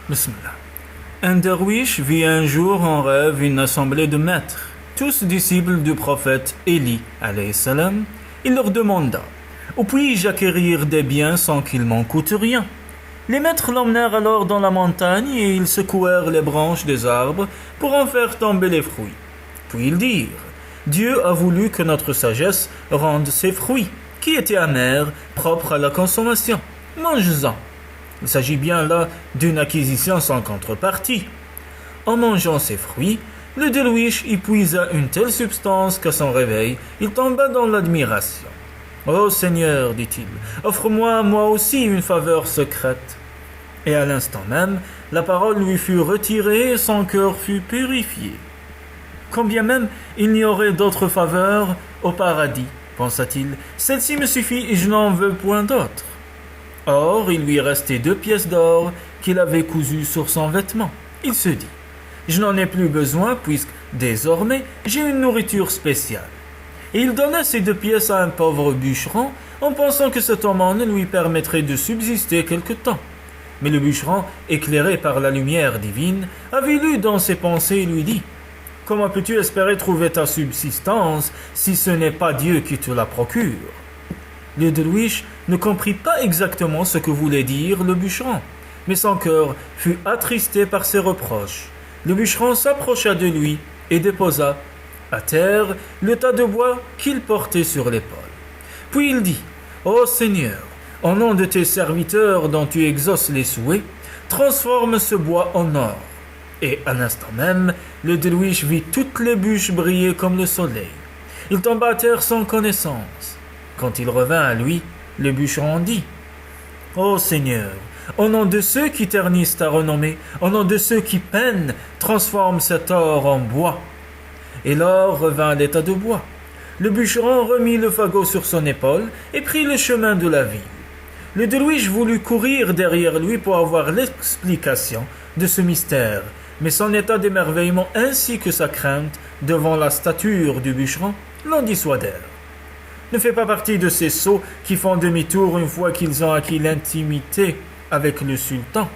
Bismillah. Un derviche vit un jour en rêve une assemblée de maîtres, tous disciples du prophète Élie, alayhi salam. Il leur demanda: où puis-je acquérir des biens sans qu'il m'en coûte rien? Les maîtres l'emmenèrent alors dans la montagne et ils secouèrent les branches des arbres pour en faire tomber les fruits. Puis ils dirent: Dieu a voulu que notre sagesse rende ces fruits, qui étaient amers, propres à la consommation. Mange-en. Il s'agit bien là d'une acquisition sans contrepartie. En mangeant ces fruits, le derviche y puisa une telle substance qu'à son réveil, il tomba dans l'admiration. « Ô Seigneur, dit-il, offre-moi moi aussi une faveur secrète. » Et à l'instant même, la parole lui fut retirée et son cœur fut purifié. Combien même il n'y aurait d'autres faveurs au paradis, pensa-t-il, celle-ci me suffit et je n'en veux point d'autre. Or, il lui restait 2 pièces d'or qu'il avait cousues sur son vêtement. Il se dit: je n'en ai plus besoin puisque, désormais, j'ai une nourriture spéciale. Et il donna ces 2 pièces à un pauvre bûcheron en pensant que cet aumône lui permettrait de subsister quelque temps. Mais le bûcheron, éclairé par la lumière divine, avait lu dans ses pensées et lui dit: comment peux-tu espérer trouver ta subsistance si ce n'est pas Dieu qui te la procure? Le derviche ne comprit pas exactement ce que voulait dire le bûcheron, mais son cœur fut attristé par ses reproches. Le bûcheron s'approcha de lui et déposa à terre le tas de bois qu'il portait sur l'épaule. Puis il dit: Ô Seigneur, au nom de tes serviteurs dont tu exauces les souhaits, transforme ce bois en or. Et à l'instant même, le derviche vit toutes les bûches briller comme le soleil. Il tomba à terre sans connaissance. Quand il revint à lui, le bûcheron dit: Ô Seigneur, au nom de ceux qui ternissent ta renommée, au nom de ceux qui peinent, transforme cet or en bois. Et l'or revint à l'état de bois. Le bûcheron remit le fagot sur son épaule et prit le chemin de la ville. Le derviche voulut courir derrière lui pour avoir l'explication de ce mystère, mais son état d'émerveillement ainsi que sa crainte devant la stature du bûcheron l'en dissuadèrent. Ne fais pas partie de ces sots qui font demi-tour une fois qu'ils ont acquis l'intimité avec le sultan.